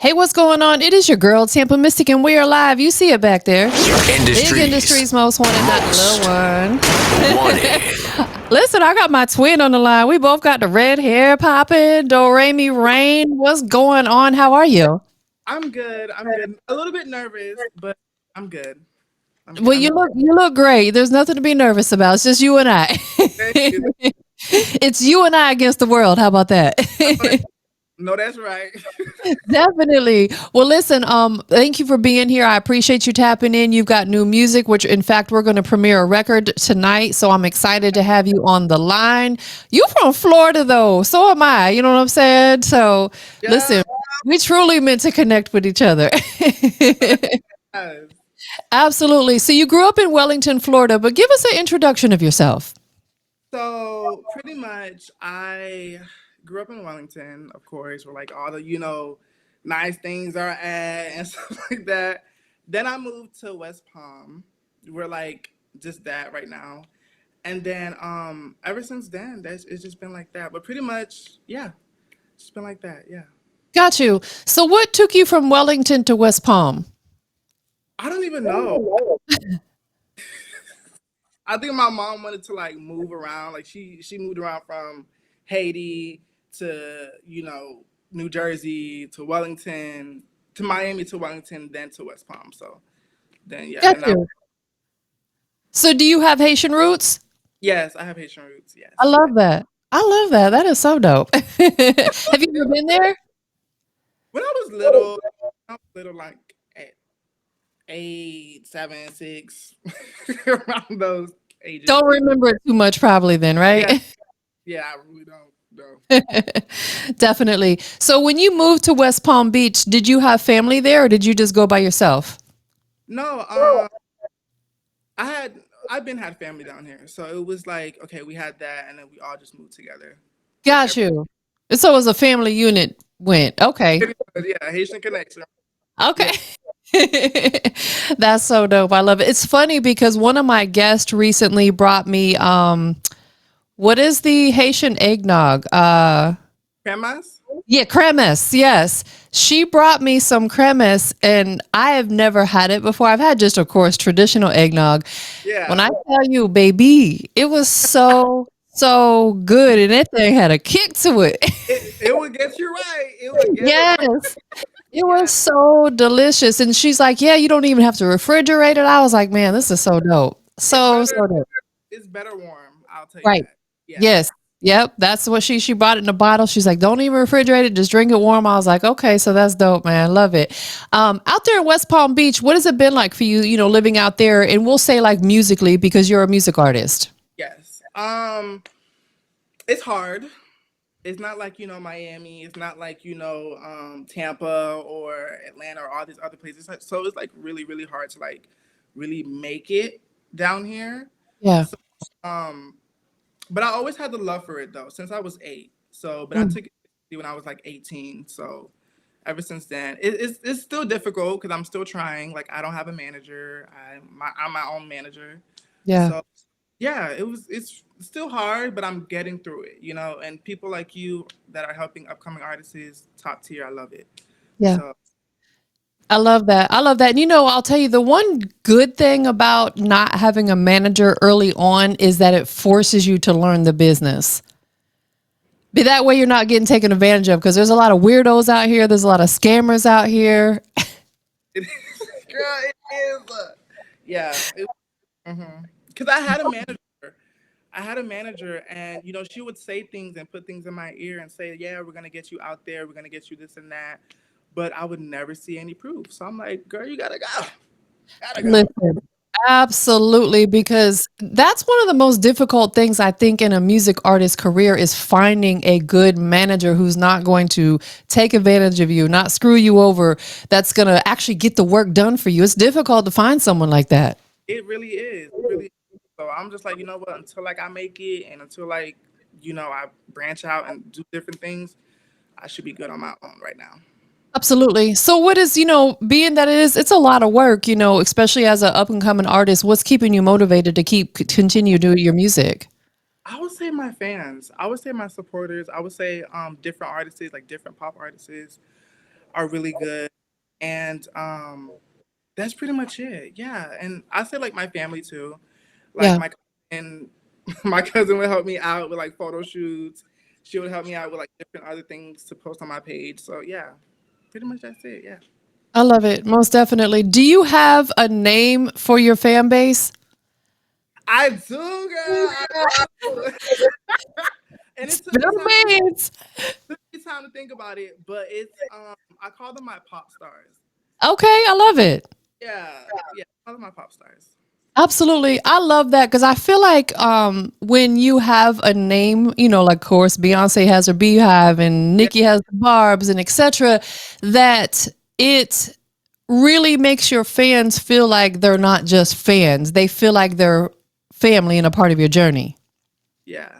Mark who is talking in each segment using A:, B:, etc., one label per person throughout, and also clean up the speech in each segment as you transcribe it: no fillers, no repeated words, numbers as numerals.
A: Hey, what's going on? It is your girl, TampaMystic, and we are live. You see it back there. Big
B: Industries
A: Industries most wanted, not the
B: most
A: little
B: wanted.
A: one. Listen, I got my twin on the line. We both got the red hair popping. Doremi Reign. What's going on? How are you?
C: I'm good. I'm good. A little bit nervous, but I'm good. I'm good.
A: Well,
C: I'm
A: you look great. There's nothing to be nervous about. It's just you and I.
C: thank you.
A: It's you and I against the world. How about that?
C: No, that's right.
A: Definitely. Well, listen, thank you for being here. I appreciate you tapping in. You've got new music, which in fact we're going to premiere a record tonight. So I'm excited to have you on the line. You from Florida though. So am I. You know what I'm saying? So
C: Yeah.
A: listen, we truly meant to connect with each other.
C: Yes.
A: Absolutely. So you grew up in Wellington, Florida, but give us an introduction of yourself.
C: So pretty much, I grew up in Wellington, of course, where like all the nice things are at and stuff like that. Then I moved to West Palm. We're like just that right now. And then ever since then, that's it's just been like that. But pretty much, yeah, it's been like that. Yeah.
A: Got you. So what took you from Wellington to West Palm?
C: I don't even know. I think my mom wanted to like move around. Like she moved around from Haiti to New Jersey to Wellington to Miami to Wellington then to West Palm. So then yeah,
A: Got
C: then I
A: you. So do you have Haitian roots?
C: yes, I have Haitian roots.
A: I
C: Yes,
A: love that. I love that. That is so dope. Have you ever been there?
C: when I was little, like at 8, 7, 6, around those ages.
A: Don't remember it too much probably then,
C: Yeah,
A: right?
C: yeah, I really don't know.
A: Definitely. So when you moved to West Palm Beach, did you have family there or did you just go by yourself?
C: No, I had I've been had family down here, so it was like okay, we had that, and then we all just moved together. Like
A: Got you. So it was a family unit went. Okay.
C: yeah, Haitian connection.
A: Okay.
C: Yeah,
A: That's so dope. I love it. It's funny because one of my guests recently brought me what is the Haitian eggnog?
C: grandmas.
A: Yeah, cremes. Yes. She brought me some cremes and I have never had it before. I've had just, of course, traditional eggnog. When
C: Yeah,
A: I tell you, baby, it was so good. And that thing had a kick to it.
C: it would get you right. It would get it right.
A: Yes. It
C: Yeah,
A: was so delicious. And she's like, yeah, you don't even have to refrigerate it. I was like, man, this is so dope.
C: it's
A: So,
C: better.
A: so dope.
C: It's better warm. I'll tell you
A: Right.
C: that. Yeah.
A: Yes. Yep. That's what she bought it in a bottle. She's like, don't even refrigerate it. Just drink it warm. I was like, okay, so that's dope, man. Love it. Out there in West Palm Beach, what has it been like for you, living out there? And we'll say like musically because you're a music artist.
C: Yes. It's hard. It's not like Miami. It's not like Tampa or Atlanta or all these other places. So it's like really really hard to like really make it down here.
A: Yeah.
C: So um but I always had the love for it though since I was 8. So but I
A: Mm.
C: took it when I was like 18. So ever since then it's still difficult because I'm still trying. Like I don't have a manager. I'm my own manager.
A: Yeah.
C: So yeah, it's still hard, but I'm getting through it, and people like you that are helping upcoming artists is top tier. I love it.
A: Yeah.
C: So
A: I love that. I love that. And I'll tell you the one good thing about not having a manager early on is that it forces you to learn the business. Be that way you're not getting taken advantage of because there's a lot of weirdos out here. There's a lot of scammers out here.
C: it is, girl, it is. Yeah, because I had a manager. I had a manager, and she would say things and put things in my ear and say, "Yeah, we're gonna get you out there. We're gonna get you this and that," but I would never see any proof. So I'm like, "Girl, you gotta go, gotta go."
A: Listen, absolutely, because that's one of the most difficult things I think in a music artist career is finding a good manager who's not going to take advantage of you, not screw you over, that's going to actually get the work done for you. It's difficult to find someone like that.
C: It really is. It really is. So I'm just like, you know what? Until like I make it, and until like I branch out and do different things, I should be good on my own right now.
A: Absolutely. So what is, being that it's a lot of work, especially as an up and coming artist, what's keeping you motivated to continue doing your music?
C: I would say my fans. I would say my supporters. I would say different artists, like different pop artists. are really good. And that's pretty much it. Yeah. And I say like my family too. Like
A: Yeah.
C: my cousin, my cousin would help me out with like photo shoots. She would help me out with like different other things to post on my page. So yeah, pretty much that's it. Yeah.
A: I love it. Most definitely. Do you have a name for your fan base?
C: I do, girl. I do. And it took me
A: Spill
C: time.
A: the beans.
C: Took me time to think about it, but it's I call them my pop stars.
A: Okay, I love it.
C: Yeah, yeah, I call them my pop stars.
A: Absolutely. I love that because I feel like when you have a name, like of course Beyonce has her Beehive and
C: Yeah,
A: Nicki has the Barbs and etc., that it really makes your fans feel like they're not just fans. They feel like they're family and a part of your journey.
C: yeah,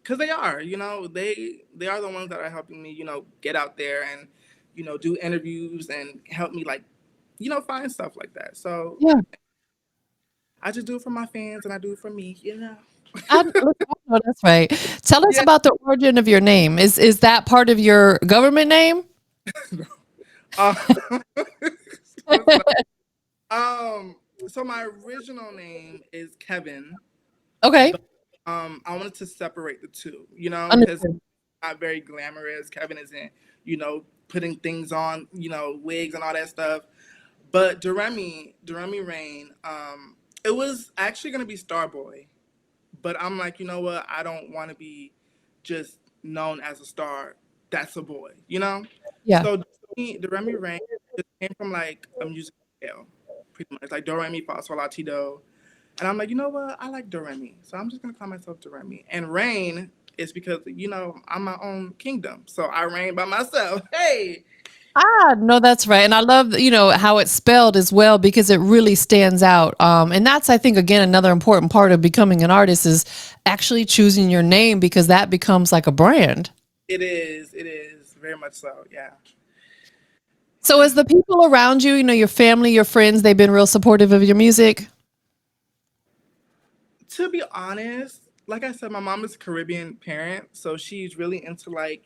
C: because they are. They are the ones that are helping me. Get out there and do interviews and help me like find stuff like that. So
A: Yeah.
C: I just do it for my fans and I do it for me.
A: Look, I know that's right. Tell us
C: Yeah.
A: about the origin of your name. Is that part of your government name?
C: Uh, so it's so my original name is Kevin,
A: Okay.
C: but I wanted to separate the two, because
A: Understood.
C: not very glamorous. Kevin isn't, putting things on, wigs and all that stuff. But Doremi Reign, it was actually gonna be Starboy, but I'm like, you know what? I don't want to be just known as a star. That's a boy.
A: Yeah.
C: So Doremi Reign just came from like a musical scale, pretty much like Do Re Mi Fa Sol La Ti Do. And I'm like, you know what? I like Doremi, so I'm just gonna call myself Doremi. And Reign is because I'm my own kingdom, so I reign by myself. Hey,
A: No, that's right. And I love, how it's spelled as well because it really stands out. And that's, I think, again, another important part of becoming an artist is actually choosing your name because that becomes like a brand.
C: it is very much so. Yeah,
A: So as the people around you, your family, your friends, they've been real supportive of your music.
C: to be honest, like I said, my mom is a Caribbean parent, so she's really into like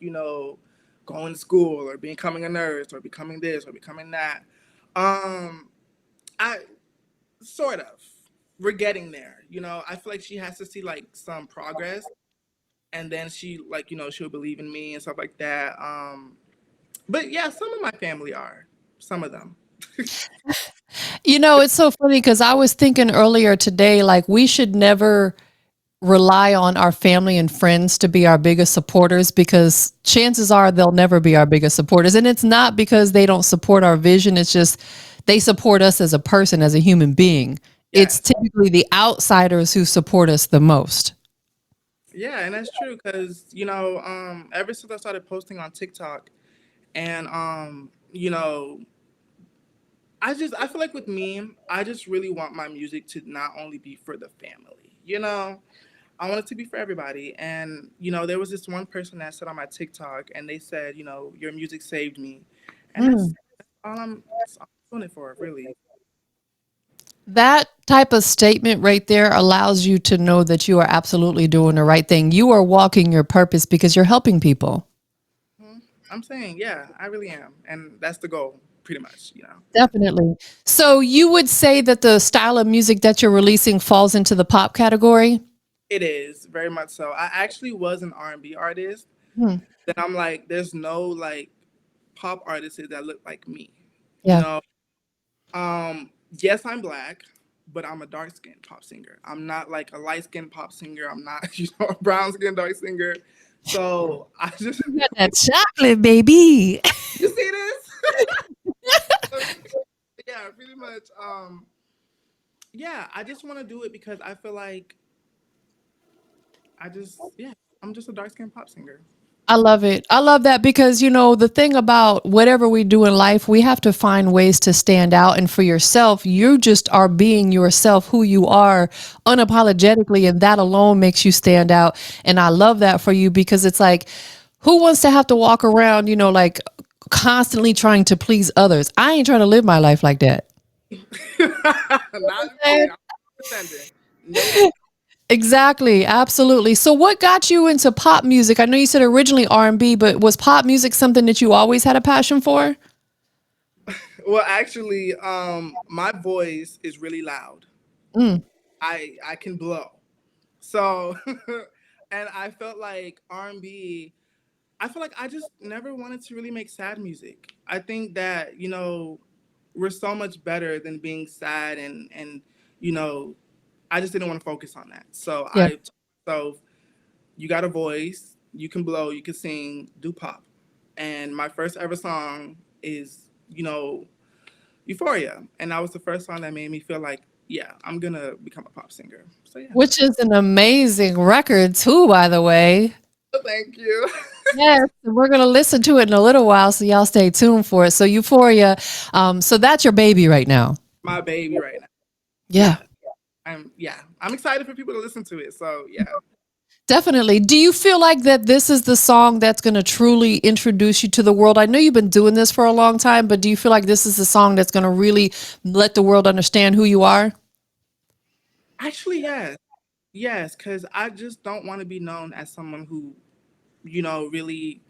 C: going to school or becoming a nurse or becoming this or becoming that. Um, I sort of we're getting there. I feel like she has to see like some progress, and then she like she'll believe in me and stuff like that. But yeah, some of my family are, some of them.
A: It's so funny because I was thinking earlier today, like we should never rely on our family and friends to be our biggest supporters because chances are they'll never be our biggest supporters. And it's not because they don't support our vision, it's just they support us as a person, as a human being. It's
C: Yes.
A: typically the outsiders who support us the most.
C: Yeah, and that's true because ever since I started posting on TikTok, and I feel like with me, I just really want my music to not only be for the family. I want it to be for everybody. And there was this one person that said on my TikTok, and they said, your music saved me, and
A: Mm.
C: that's all I'm doing it for, really.
A: That type of statement right there allows you to know that you are absolutely doing the right thing. You are walking your purpose because you're helping people.
C: Mhm. I'm saying, yeah, I really am, and that's the goal, pretty much.
A: Definitely. So you would say that the style of music that you're releasing falls into the pop category?
C: It is very much so. I actually was an R&B artist.
A: Hmm.
C: Then I'm like, there's no like pop artists that look like me. You
A: Yeah.
C: know, yes, I'm black, but I'm a dark skinned pop singer. I'm not like a light skinned pop singer. I'm not, a brown skinned dark singer. So I just,
A: You got that chocolate, baby.
C: you see this? Yeah, pretty much. Yeah, I just want to do it because I feel like yeah, I'm just a dark skinned pop singer.
A: I love it. I love that because, the thing about whatever we do in life, we have to find ways to stand out. And for yourself, you just are being yourself, who you are unapologetically. And that alone makes you stand out. And I love that for you because it's like, who wants to have to walk around, like constantly trying to please others? I ain't trying to live my life like that.
C: Not me. I'm pretending. Nope.
A: Exactly, absolutely. So what got you into pop music? I know you said originally R&B, but was pop music something that you always had a passion for?
C: Well, actually, my voice is really loud.
A: Mm,
C: I can blow. So, and I felt like R&B. I feel like I just never wanted to really make sad music. I think that we're so much better than being sad and you know I just didn't want to focus on that. So
A: yeah.
C: I told myself, you got a voice, you can blow, you can sing, do pop. And my first ever song is Euphoria, and that was the first song that made me feel like, yeah, I'm gonna become a pop singer. So yeah.
A: Which is an amazing record too, by the way.
C: Thank you.
A: Yes, and we're gonna listen to it in a little while, so y'all stay tuned for it. So Euphoria, so that's your baby right now.
C: My baby right now.
A: Yeah,
C: Yeah. I'm excited for people to listen to it. So yeah.
A: definitely. Do you feel like that this is the song that's gonna truly introduce you to the world? I know you've been doing this for a long time, but do you feel like this is the song that's gonna really let the world understand who you are?
C: Actually, yes. Yes, because I just don't want to be known as someone who, really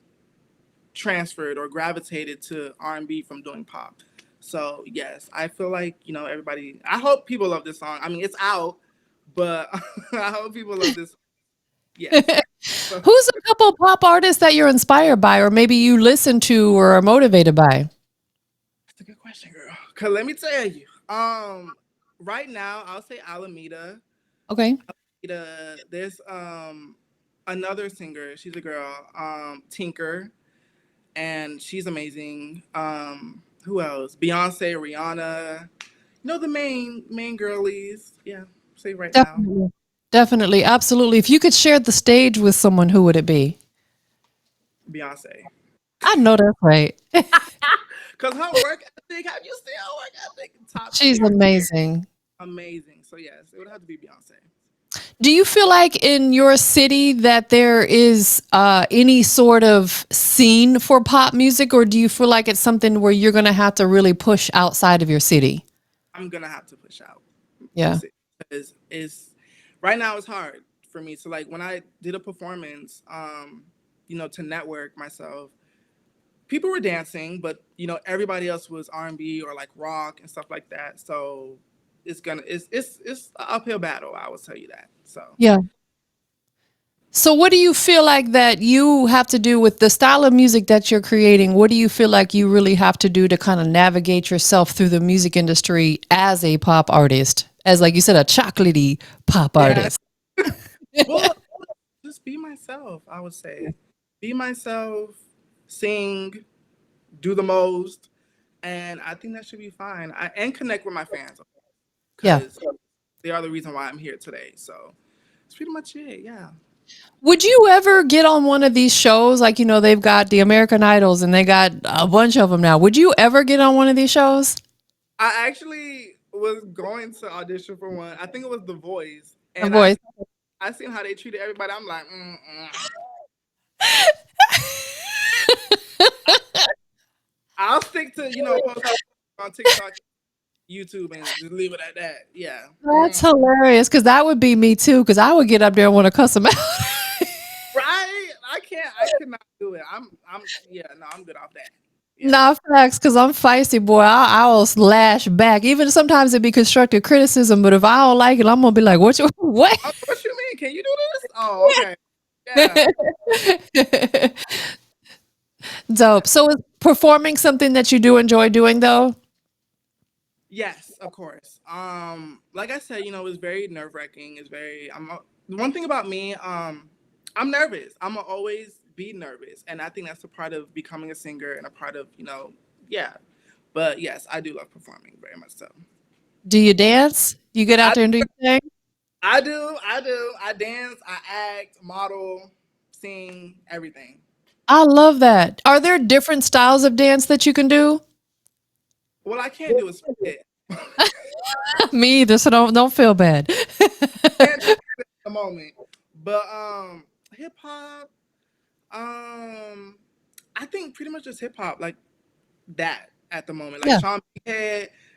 C: transferred or gravitated to R&B from doing pop. So yes, I feel like, everybody, I hope people love this song. I mean, it's out, but I hope people love this. Yes. So
A: Who's a couple pop artists that you're inspired by, or maybe you listen to or are motivated by?
C: that's a good question, girl. Cause let me tell you, right now I'll say Alameda.
A: Okay.
C: There's another singer. She's a girl, Tinker, and she's amazing. Who else? Beyonce, Rihanna. The main girlies. Yeah, say right now,
A: Definitely. Definitely. Absolutely. If you could share the stage with someone, who would it be?
C: Beyonce.
A: I know that's right.
C: Cause her work ethic. Have you seen her work ethic? Top
A: She's
C: tier,
A: amazing.
C: amazing. So yes, it would have to be Beyonce.
A: Do you feel like in your city that there is any sort of scene for pop music, or do you feel like it's something where you're going to have to really push outside of your city?
C: I'm gonna have to push out the
A: Yeah.
C: city because it's right now it's hard for me. So like when I did a performance, to network myself, people were dancing, but everybody else was R&B or like rock and stuff like that. So it's an uphill battle. I will tell you that. So
A: Yeah. So, what do you feel like that you have to do with the style of music that you're creating? What do you feel like you really have to do to kind of navigate yourself through the music industry as a pop artist? As, like you said, a chocolatey pop
C: yeah,
A: artist.
C: well, just be myself. I would say, be myself, sing, do the most, and I think that should be fine. And connect with my fans
A: Yeah.
C: because they are the reason why I'm here today. So that's pretty much it. Yeah.
A: Would you ever get on one of these shows? Like, they've got the American Idols and they got a bunch of them now. Would you ever get on one of these shows?
C: I actually was going to audition for one. I think it was The Voice,
A: The
C: and
A: Voice.
C: I seen how they treated everybody. I'm like, mm-mm. I'll stick to post on TikTok, YouTube, and just leave it at that. Yeah.
A: That's hilarious because that would be me too. Because I would get up there and want to cuss them out.
C: Right? I can't. I cannot do it. I'm. Yeah. No, I'm good off that. Yeah.
A: Nah, facts, because I'm feisty, boy. I'll slash back. Even sometimes it'd be constructive criticism, but if I don't like it, I'm gonna be like, "What you what?"
C: Oh, what you mean? Can you do this? Oh, okay. Yeah.
A: Dope. So is performing something that you do enjoy doing, though?
C: Yes, of course. Like I said, it's very nerve wracking. The one thing about me. I'm nervous. I'm gonna always be nervous, and I think that's a part of becoming a singer and a part of yeah. But yes, I do love performing very much so.
A: Do you dance? You get out
C: I
A: there and do your thing?
C: I do. I do. I dance. I act, model, sing, everything.
A: I love that. Are there different styles of dance that you can do?
C: What I can't do is spit.
A: Me either, so don't feel bad.
C: Can't do it at the moment. But hip hop. Um, I think pretty much just hip hop, like that at the moment. Like
A: Yeah.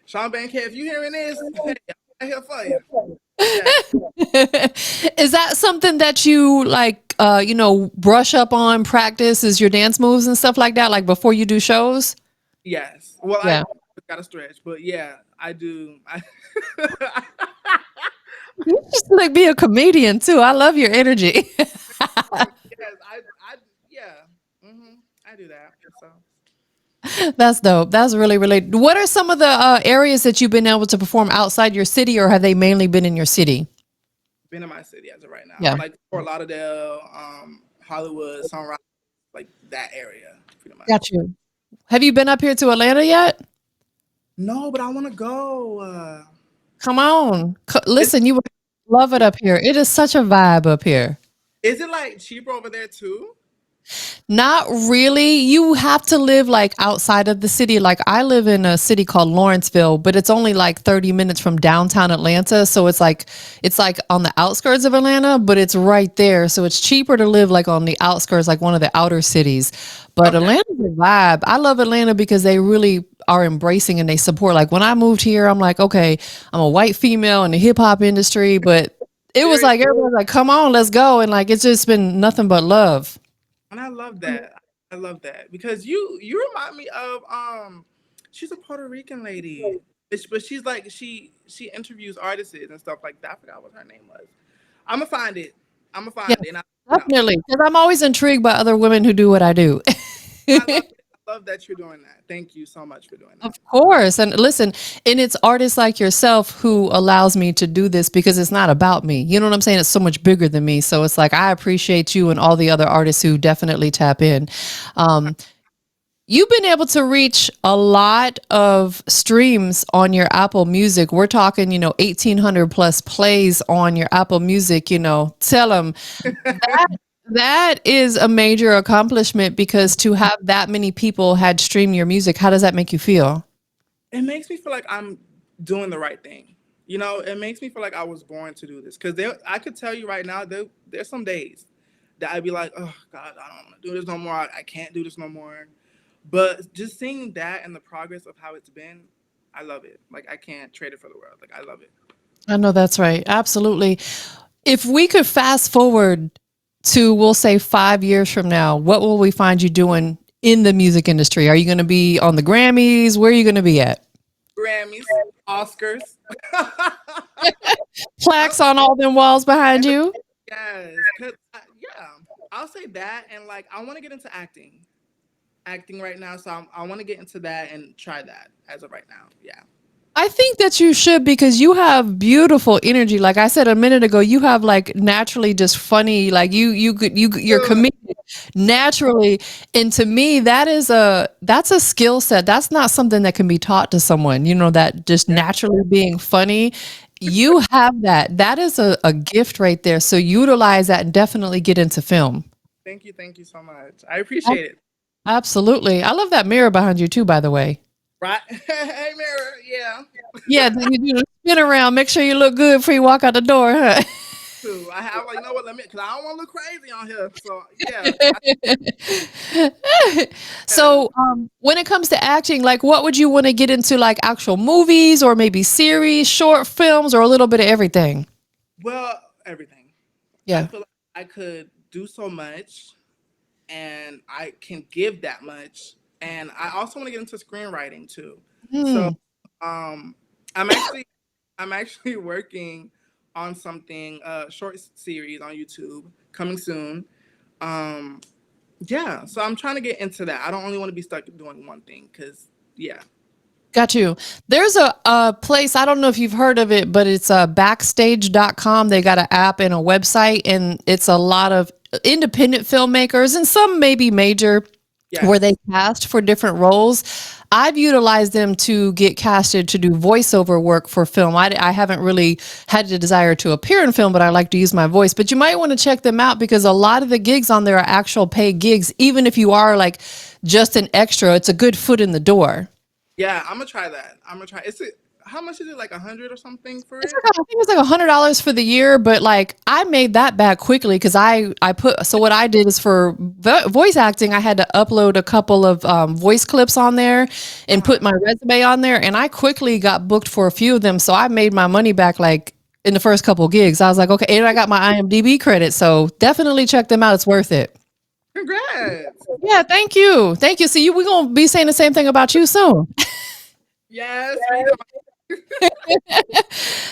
C: Sean Bankhead. If you hearing this, hey, I'm here for you. Yeah.
A: Is that something that you like, brush up on, practice, is your dance moves and stuff like that, like before you do shows?
C: Yes. Well, I
A: Yeah.
C: gotta stretch. But yeah, I do.
A: You just like be a comedian too. I love your energy.
C: Yes, I, yeah. I do that. So,
A: That's dope. That's really, really. What are some of the areas that you've been able to perform outside your city, or have they mainly been in your city?
C: been in my city as of right now,
A: Yeah,
C: like Fort Lauderdale, Hollywood, Sunrise, like that area, pretty much.
A: got you. Have you been up here to Atlanta yet?
C: No, but I want to go.
A: Come on.
C: Is,
A: Listen, you would love it up here. It is such a vibe up here.
C: is it like cheaper over there too?
A: Not really. You have to live like outside of the city. Like I live in a city called Lawrenceville, but it's only like 30 minutes from downtown Atlanta. So it's like on the outskirts of Atlanta, but it's right there. So it's cheaper to live like on the outskirts, like one of the outer cities. But
C: Okay,
A: Atlanta's a vibe. I love Atlanta because they really are embracing and they support. Like when I moved here, I'm like, okay, I'm a white female in the hip hop industry, but it was
C: very.
A: like everybody's like, come on, let's go. And like it's just been nothing but love.
C: And I love that. I love that because you remind me of she's a Puerto Rican lady. But she's like she interviews artists and stuff like that. I forgot what her name was. I'm gonna find it. I'm gonna
A: Yeah,
C: find it. And
A: definitely. Because I'm always intrigued by other women who do what I do.
C: I love it. I love that you're doing that. Thank you so much for doing
A: Of
C: that.
A: course. And listen, and it's artists like yourself who allows me to do this because it's not about me. You know what I'm saying? It's so much bigger than me. So it's like I appreciate you and all the other artists who definitely tap in. Um, you've been able to reach a lot of streams on your Apple Music. We're talking, 1,800 plus plays on your Apple Music. Tell them that is a major accomplishment because to have that many people had streamed your music, how does that make you feel?
C: It makes me feel like I'm doing the right thing. It makes me feel like I was born to do this. Because I could tell you right now, there's some days that I'd be like, oh God, I don't want to do this no more. I can't do this no more. But just seeing that and the progress of how it's been, I love it. Like I can't trade it for the world. Like I love it.
A: I know that's right. Absolutely. If we could fast forward to, we'll say 5 years from now, what will we find you doing in the music industry? Are you going to be on the Grammys? Where are you going to be at?
C: Grammys, Oscars. I'm,
A: Plaques on all them walls behind you?
C: yes, yeah, I'll say that. And like, I want to get into acting right now. So I want to get into that and try that as of right now. Yeah.
A: I think that you should because you have beautiful energy. Like I said a minute ago, you have like naturally just funny, like you're
C: Ugh,
A: comedic naturally. And to me, that's a skill set. That's not something that can be taught to someone, that just
C: yeah.
A: naturally being funny. You have that. That is a gift right there. So utilize that and definitely get into film.
C: Thank you. Thank you so much. I appreciate it.
A: Absolutely. I love that mirror behind you too, by the way.
C: Right. Hey, mirror. Yeah.
A: Yeah, you spin around, make sure you look good before you walk out the door, huh?
C: Too. I have like, let me, because I don't want to look crazy on here. So yeah. Yeah.
A: So, when it comes to acting, like, what would you want to get into, like actual movies or maybe series, short films, or a little bit of everything?
C: Well, everything. I
A: Yeah.
C: feel like I could do so much and I can give that much. And I also want to get into screenwriting too. So
A: Hmm.
C: um I'm actually I'm actually working on something short series on YouTube coming soon. Um yeah, so I'm trying to get into that. I don't only want to be stuck doing one thing cuz yeah.
A: Got you. There's a place, I don't know if you've heard of it, but it's backstage.com. They got an app and a website, and it's a lot of independent filmmakers and some maybe major where they
C: Yes.
A: cast for different roles. I've utilized them to get casted to do voiceover work for film. I haven't really had the desire to appear in film, but I like to use my voice. But you might want to check them out because a lot of the gigs on there are actual paid gigs. Even if you are like just an extra, it's a good foot in the door.
C: Yeah, I'm gonna try that. I'm gonna try. Is it how much is it? Like 100 or something for
A: It's
C: it?
A: like I think it's like $100 for the year, but like I made that back quickly because I put so what I did is for voice acting I had to upload a couple of voice clips on there
C: Uh
A: and
C: huh.
A: put my resume on there, and I quickly got booked for a few of them, so I made my money back like in the first couple of gigs. I was like, okay, and I got my IMDb credit, so definitely check them out. It's worth it.
C: Congrats.
A: Yeah, thank you, thank you. See, we're gonna be saying the same thing about you soon.
C: Yes, we need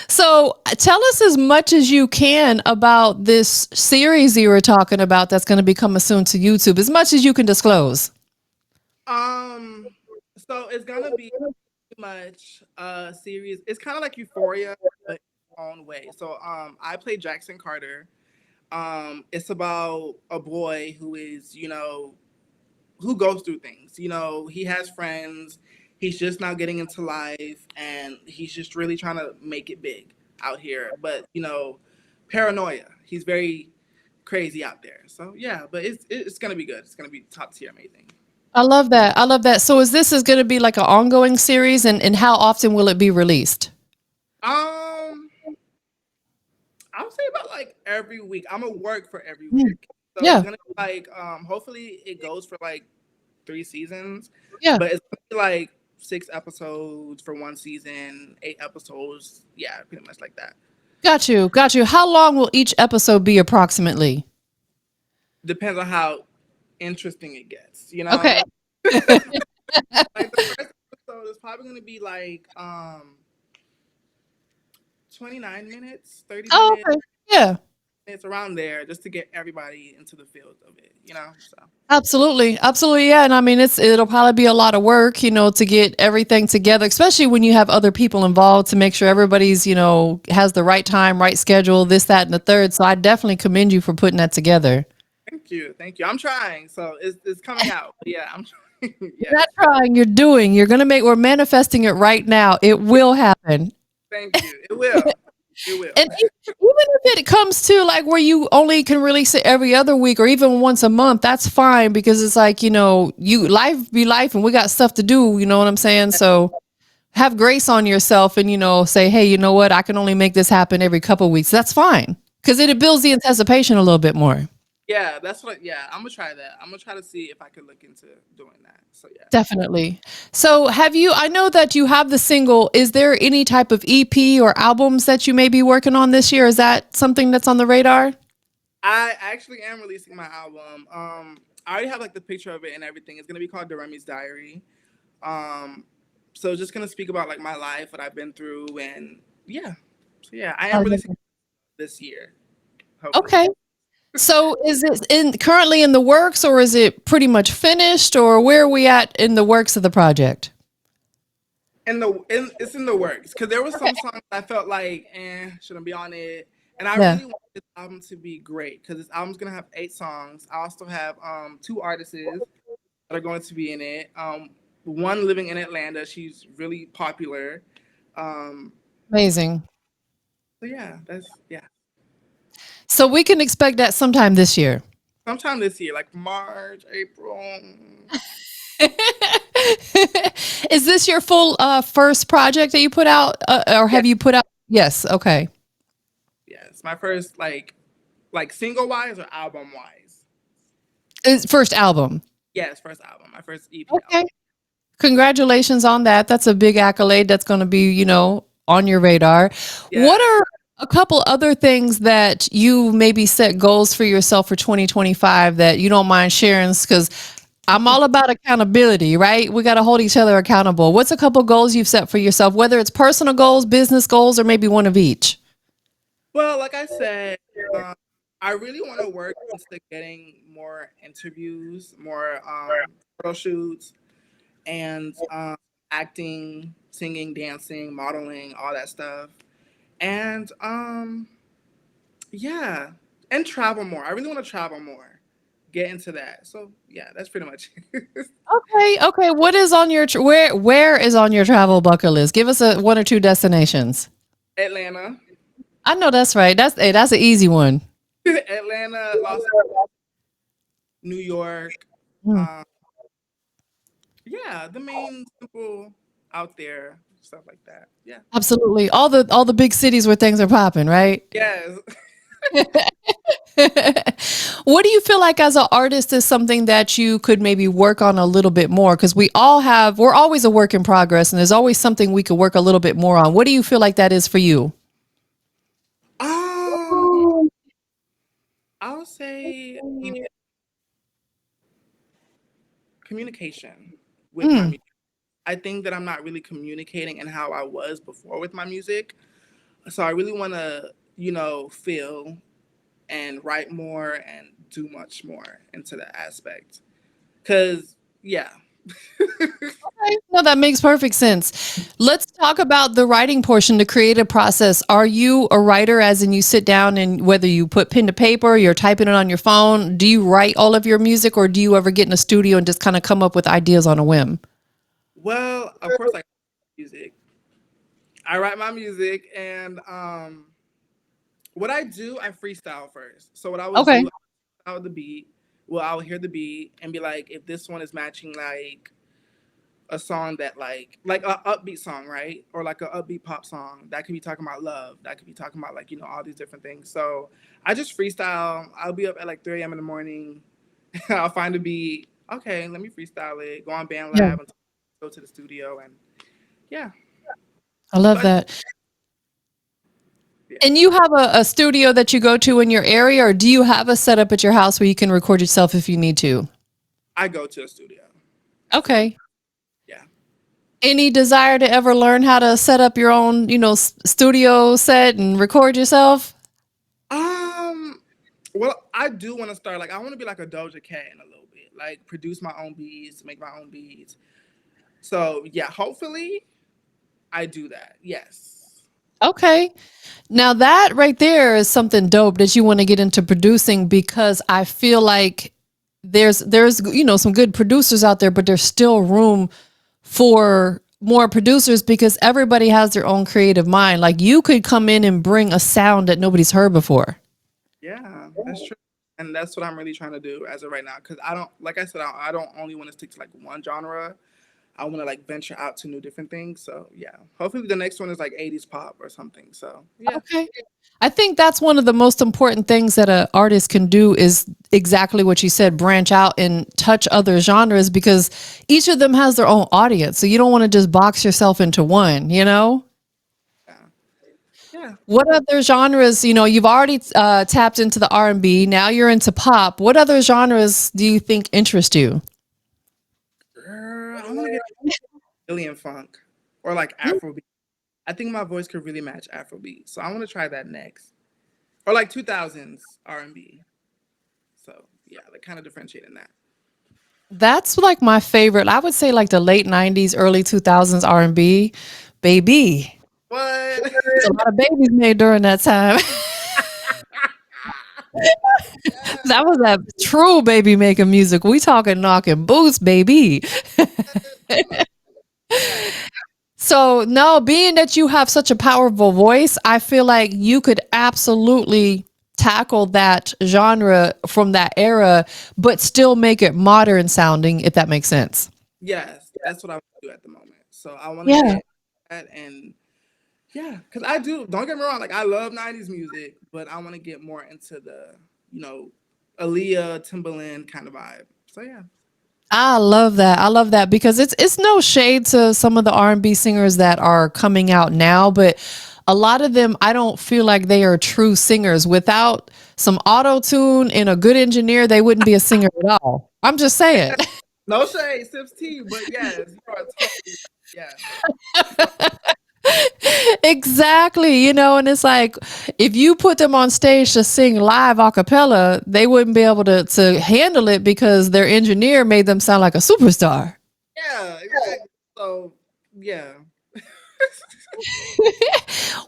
A: So tell us as much as you can about this series you were talking about that's going to be coming soon to YouTube, as much as you can disclose.
C: so it's gonna be pretty much a series. It's kind of like Euphoria, but in its own way. So I play Jackson Carter. It's about a boy who is, who goes through things. He has friends. He's just now getting into life, and he's just really trying to make it big out here. But paranoia. He's very crazy out there. So yeah, but it's gonna be good. It's gonna be top tier, amazing.
A: I love that. I love that. So is going to be like an ongoing series, and how often will it be released?
C: Um, I would say about like every week. I'm gonna work for every
A: Mm,
C: week, so it's
A: yeah.
C: gonna be like hopefully it goes for like 3 seasons,
A: Yeah.
C: but it's gonna be like 6 episodes for one season, 8 episodes. Yeah, pretty much like that.
A: Got you. Got you. How long will each episode be approximately?
C: Depends on how interesting it gets.
A: Okay.
C: Like the first episode is probably gonna be like 29 minutes, 30
A: Oh,
C: minutes.
A: okay. Yeah.
C: It's around there just to get everybody into the field of it. So
A: Absolutely. Absolutely. Yeah. And I mean, it'll probably be a lot of work, to get everything together, especially when you have other people involved to make sure everybody's, has the right time, right schedule, this, that, and the third. So I definitely commend you for putting that together.
C: thank you. I'm trying, so it's coming out. But yeah, I'm trying.
A: You're
C: Yes,
A: not trying, you're doing. We're manifesting it right now. It will happen.
C: thank you. It will. It will.
A: And even if it comes to like where you only can release it every other week or even once a month, that's fine because it's like, you life be life and we got stuff to do, you know what I'm saying? So have grace on yourself and, say, hey, you know what? I can only make this happen every couple of weeks. That's fine because it builds the anticipation a little bit more.
C: Yeah, that's what. Yeah, I'm gonna try that. I'm gonna try to see if I could look into doing that. So yeah.
A: Definitely. So I know that you have the single. Is there any type of EP or albums that you may be working on this year? Is that something that's on the radar?
C: I actually am releasing my album. I already have like the picture of it and everything. It's gonna be called Doremi's Diary. Um, so just gonna speak about like my life, what I've been through, and yeah. So yeah, I
A: I
C: am
A: love
C: releasing
A: it.
C: this year, hopefully.
A: Okay. So is it currently in the works or is it pretty much finished or where are we at in the works of the project?
C: It's in the works because there was
A: Okay.
C: some songs I felt like shouldn't be on it, and I
A: Yeah.
C: really want this album to be great because this album's gonna have 8 songs. I also have two artists that are going to be in it. One living in Atlanta, she's really popular. Um,
A: Amazing.
C: so yeah, that's yeah.
A: So we can expect that sometime this year.
C: Sometime this year, like March, April.
A: Is this your full first project that you put out or
C: Yeah,
A: have you put out? Yes. Okay.
C: yeah. It's my first like single wise or album wise.
A: It's first album.
C: Yes, first album, my first EP album.
A: Okay. Congratulations on that. That's a big accolade that's going to be, on your radar. What
C: Yeah.
A: are a couple other things that you maybe set goals for yourself for 2025 that you don't mind sharing? Because I'm all about accountability, right? We got to hold each other accountable. What's a couple goals you've set for yourself, whether it's personal goals, business goals, or maybe one of each?
C: Well, like I said, um, I really want to work into getting more interviews, more photo shoots, and acting, singing, dancing, modeling, all that stuff. And yeah, and travel more. I really want to travel more, get into that. So yeah, that's pretty much it.
A: Okay, okay. What is on your where is on your travel bucket list? Give us a one or two destinations.
C: Atlanta,
A: I know that's right. That's an easy one.
C: Atlanta, Los Angeles, New York.
A: Mm,
C: Um, yeah, the main simple out there stuff like that. Yeah.
A: absolutely. All the big cities where things are popping, right?
C: Yes.
A: What do you feel like as an artist is something that you could maybe work on a little bit more? Because we're always a work in progress and there's always something we could work a little bit more on. What do you feel like that is for you?
C: Um, I would say communication with my
A: Mm,
C: music. I think that I'm not really communicating in how I was before with my music. So I really want to, feel and write more and do much more into that aspect. Cause yeah.
A: Okay. No, that makes perfect sense. Let's talk about the writing portion, the creative process. Are you a writer, as in you sit down and whether you put pen to paper, you're typing it on your phone, do you write all of your music or do you ever get in a studio and just kind of come up with ideas on a whim?
C: Well, of course I music. I write my music and what I do, I freestyle first. So what I would
A: Okay.
C: do, I would the beat. Well, I would hear the beat and be like, if this one is matching like a song that like a upbeat song, right? Or like a upbeat pop song that could be talking about love. That could be talking about like all these different things. So I just freestyle. I'll be up at like 3 a.m. in the morning. I'll find a beat. Okay, let me freestyle it. Go on Band
A: Yeah.
C: Lab and go to the studio and yeah.
A: I
C: So
A: love
C: I just
A: that.
C: yeah.
A: And you have a studio that you go to in your area, or do you have a setup at your house where you can record yourself if you need to?
C: I go to a studio as well.
A: Okay.
C: Yeah.
A: Any desire to ever learn how to set up your own, studio set and record yourself?
C: Um. Well, I do want to start. Like, I want to be like a Doja Cat in a little bit. Like, produce my own beats, make my own beats. So yeah, hopefully I do that. Yes.
A: Okay. Now that right there is something dope that you want to get into producing because I feel like there's some good producers out there, but there's still room for more producers because everybody has their own creative mind. Like you could come in and bring a sound that nobody's heard before.
C: Yeah, that's true. And that's what I'm really trying to do as of right now. Because I don't, like I said, I don't only want to stick to like one genre. I want to like venture out to new different things. So yeah, hopefully the next one is like 80s pop or something. So yeah,
A: Okay. I think that's one of the most important things that an artist can do is exactly what you said, branch out and touch other genres because each of them has their own audience. So you don't want to just box yourself into one, you know?
C: yeah, yeah.
A: What other genres, you've already tapped into the R&B, now you're into pop. What other genres do you think interest you?
C: Girl, I want to get Brazilian funk or like Afrobeat. I think my voice could really match Afrobeat. So I want to try that next. Or like 2000s R&B. So yeah, like kind of differentiating that.
A: That's like my favorite. I would say like the late 90s, early 2000s R&B. Baby.
C: What?
A: There's a lot of babies made during that time. That was that true baby making music. We talking knocking boots, baby.
C: Yeah.
A: So no, being that you have such a powerful voice, I feel like you could absolutely tackle that genre from that era, but still make it modern sounding, if that makes sense.
C: Yes, that's what I want to do at the moment. So I want to
A: Yeah.
C: get that and yeah, because I do. Don't get me wrong. Like I love '90s music, but I want to get more into the you know Aaliyah, Timbaland kind of vibe. So yeah,
A: I love that. I love that because it's no shade to some of the R&B singers that are coming out now, but a lot of them I don't feel like they are true singers. Without some auto tune and a good engineer, they wouldn't be a singer at all. I'm just saying.
C: no shade, sips tea, but yes, you are totally right. Yeah, you are,
A: Exactly, and it's like if you put them on stage to sing live a cappella, they wouldn't be able to handle it because their engineer made them sound like a superstar.
C: yeah, exactly. So yeah.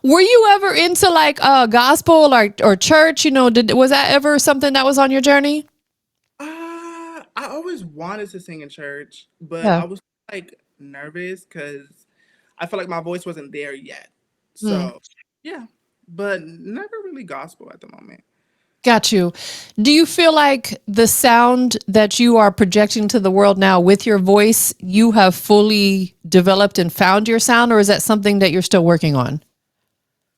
A: Were you ever into like gospel or church? Was that ever something that was on your journey?
C: I always wanted to sing in church, but
A: Yeah.
C: I was like nervous because I felt like my voice wasn't there yet.
A: Hmm.
C: So yeah, but never really gospel at the moment.
A: Got you. Do you feel like the sound that you are projecting to the world now with your voice, you have fully developed and found your sound, or is that something that you're still working on?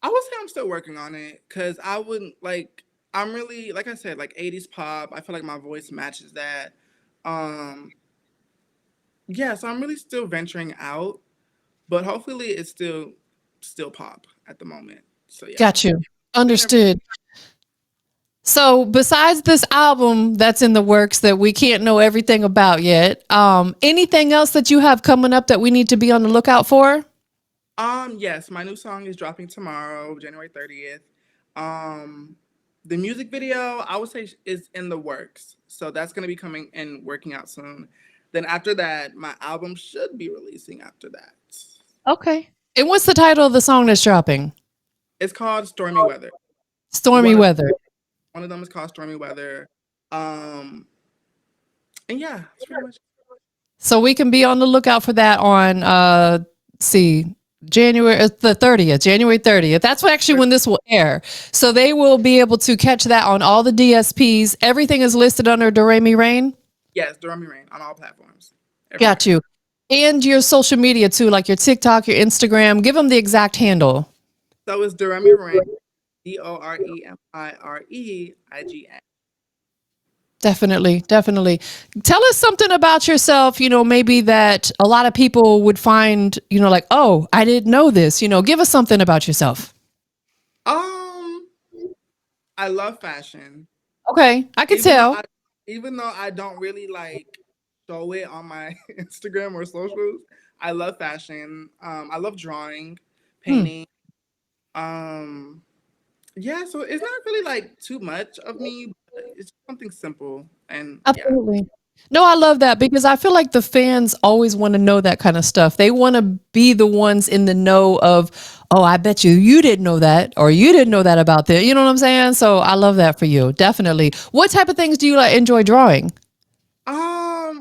C: I would say I'm still working on it because I wouldn't like. I'm really like I said, like 80s pop. I feel like my voice matches that. Um, yeah, so I'm really still venturing out, but hopefully it's still pop at the moment. So yeah,
A: Got you.
C: you never.
A: Understood. So besides this album that's in the works that we can't know everything about yet, anything else that you have coming up that we need to be on the lookout for?
C: Yes, my new song is dropping tomorrow, January 30th. Um, the music video, I would say, is in the works. So that's going to be coming and working out soon. Then after that, my album should be releasing after that.
A: Okay. And what's the title of the song that's dropping?
C: It's called Stormy Weather.
A: Stormy
C: One of
A: Weather.
C: one of them is called Stormy Weather. Um, and yeah, that's pretty much.
A: So we can be on the lookout for that on see January the 30th, January 30th. That's actually when this will air. So they will be able to catch that on all the DSPs. Everything is listed under Doremi Reign.
C: Yes, Doremi Reign on all platforms. Everywhere.
A: Got you. And your social media too, like your TikTok, your Instagram. Give them the exact handle.
C: So it's Doremi Reign, DOREMIREIGN.
A: Definitely, definitely. Tell us something about yourself, maybe that a lot of people would find, like, oh, I didn't know this. Give us something about yourself.
C: Um, I love fashion.
A: Okay, I can tell.
C: Even though I don't really like show it on my Instagram or socials, I love fashion. I love drawing, painting. Yeah, so it's not really like too much of me, but it's something simple and yeah.
A: Absolutely. No, I love that because I feel like the fans always want to know that kind of stuff. They want to be the ones in the know of, oh, I bet you didn't know that or you didn't know that about that. You know what I'm saying? So I love that for you. Definitely. What type of things do you like enjoy drawing?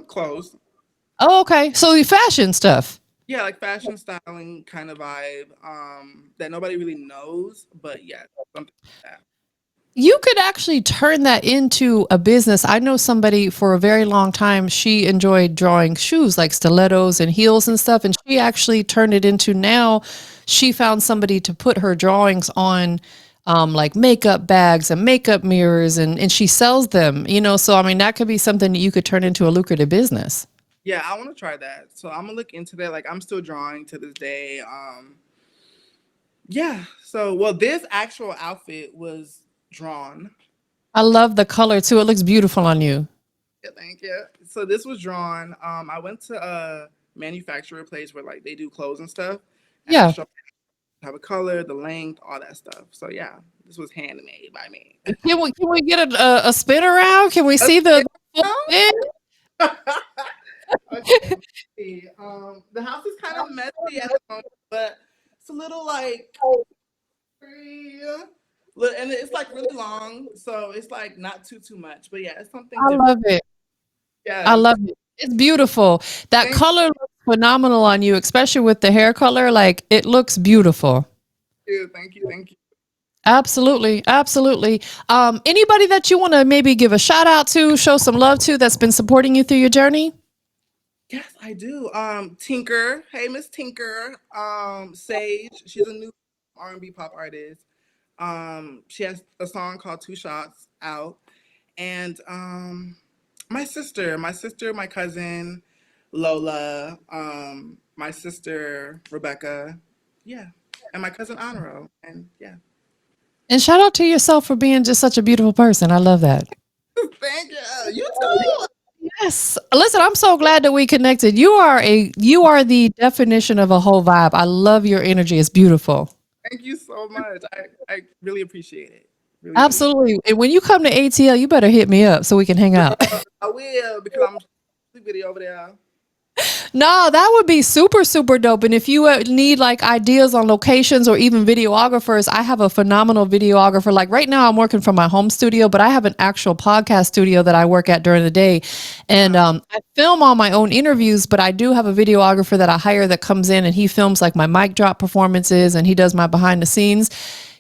C: Clothes.
A: Oh, okay. So the fashion stuff.
C: Yeah, like fashion styling kind of vibe. That nobody really knows, but yeah, something like that.
A: You could actually turn that into a business. I know somebody for a very long time, she enjoyed drawing shoes like stilettos and heels and stuff. And she actually turned it into now she found somebody to put her drawings on like makeup bags and makeup mirrors and she sells them, So, I mean, that could be something that you could turn into a lucrative business.
C: Yeah, I want to try that. So I'm gonna look into that. Like I'm still drawing to this day. Yeah. So well, this actual outfit was drawn.
A: I love the color too. It looks beautiful on you.
C: Yeah, thank you. So this was drawn. I went to a manufacturer place where like they do clothes and stuff, and I
A: Yeah.
C: showed how the color, the length, all that stuff. So yeah, this was handmade by me.
A: Can we get a spin around? Can we see the full spin?
C: Okay. The house is kind of messy at the moment, but it's a little like and it's like really long, so it's like not too much. But yeah, it's something
A: I
C: different.
A: love it. I
C: Yes.
A: love it. It's beautiful. That
C: Thank
A: color looks phenomenal on you, especially with the hair color. Like it looks beautiful.
C: you. Thank you. Thank you.
A: Absolutely. Absolutely. Anybody that you want to maybe give a shout out to, show some love to that's been supporting you through your journey?
C: Yes, I do. Tinker. Hey, Miss Tinker. Sage. She's a new R&B pop artist. She has a song called Two Shots out. And my cousin, Lola, my sister, Rebecca. Yeah. And my cousin Honoro. And yeah.
A: And shout out to yourself for being just such a beautiful person. I love that.
C: Thank you. You too.
A: Yes. Listen, I'm so glad that we connected. You are the definition of a whole vibe. I love your energy. It's beautiful.
C: Thank you so much. I really appreciate it. Really,
A: Absolutely. And when you come to ATL, you better hit me up so we can hang out.
C: I will because I'm video over there.
A: No, that would be super, super dope. And if you need like ideas on locations or even videographers, I have a phenomenal videographer. Like right now, I'm working from my home studio, but I have an actual podcast studio that I work at during the day. And I film all my own interviews, but I do have a videographer that I hire that comes in and he films like my mic drop performances and he does my behind the scenes.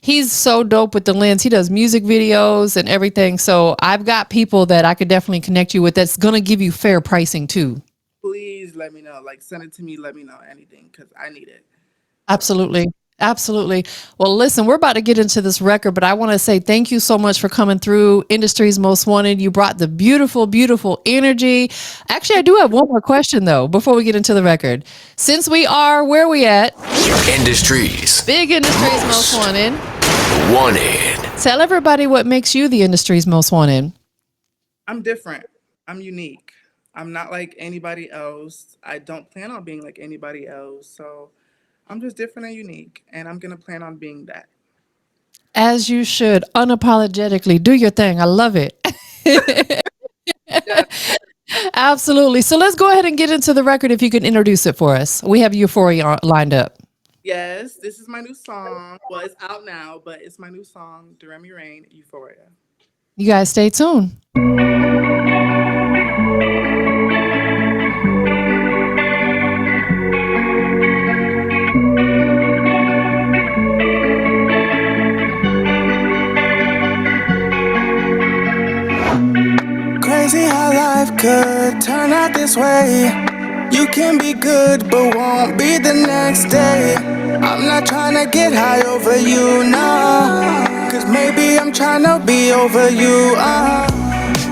A: He's so dope with the lens. He does music videos and everything. So I've got people that I could definitely connect you with that's going to give you fair pricing too.
C: Please let me know. Like send it to me. Let me know anything because I need it.
A: Absolutely. Absolutely. Well, listen, we're about to get into this record, but I want to say thank you so much for coming through Industry's Most Wanted. You brought the beautiful, beautiful energy. Actually, I do have one more question though, before we get into the record. Since we are where we at?
B: Industries.
A: Big Industry's Most Wanted.
B: Wanted.
A: Tell everybody what makes you the industry's most wanted.
C: I'm different. I'm unique. I'm not like anybody else. I don't plan on being like anybody else. So I'm just different and unique, and I'm gonna plan on being that.
A: As you should, unapologetically do your thing. I love it.
C: Yeah.
A: Absolutely. So let's go ahead and get into the record if you can introduce it for us. We have Euphoria lined up.
C: Yes, this is my new song. Well, it's out now, but it's my new song, Doremi Reign, Euphoria.
A: You guys stay tuned.
B: Crazy how life could turn out this way. You can be good, but won't be the next day. I'm not trying to get high over you now. Cause maybe I'm trying to be over you.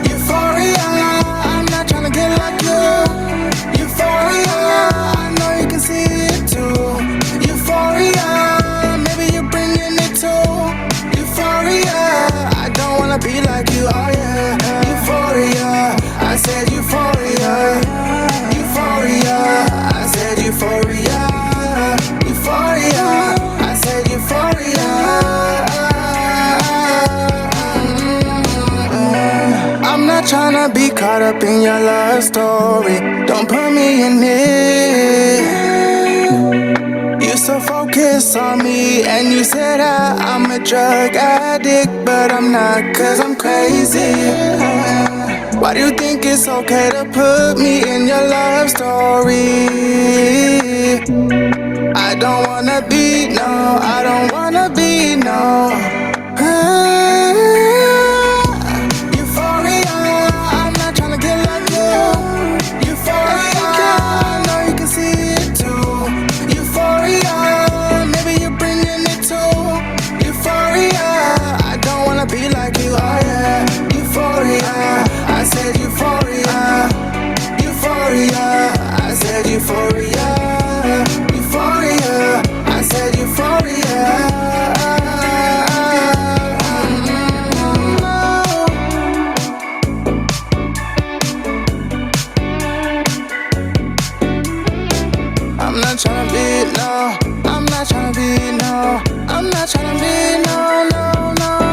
B: Euphoria, I'm not trying to get like you. Euphoria, I know you can see it too. Euphoria, maybe you're bringing it too. Euphoria, I don't wanna be like you, oh yeah. Euphoria, I said euphoria. Euphoria, I said euphoria. Euphoria, I said euphoria. I'm not tryna be caught up in your love story. Don't put me in it. You so focused on me, and you said I'm a drug addict, but I'm not, cause I'm crazy. Why do you think it's okay to put me in your love story? I don't wanna be, no, I don't wanna be, no. Euphoria, I'm not tryna get like you. Euphoria, I know you can see it too. Euphoria, maybe you're bringing it too. Euphoria, I don't wanna be like you, oh yeah. Euphoria, I said euphoria. Euphoria, I said euphoria. Euphoria, I said euphoria. I'm not tryna be, no. I'm not tryna be, no. I'm not tryna be, no, no, no.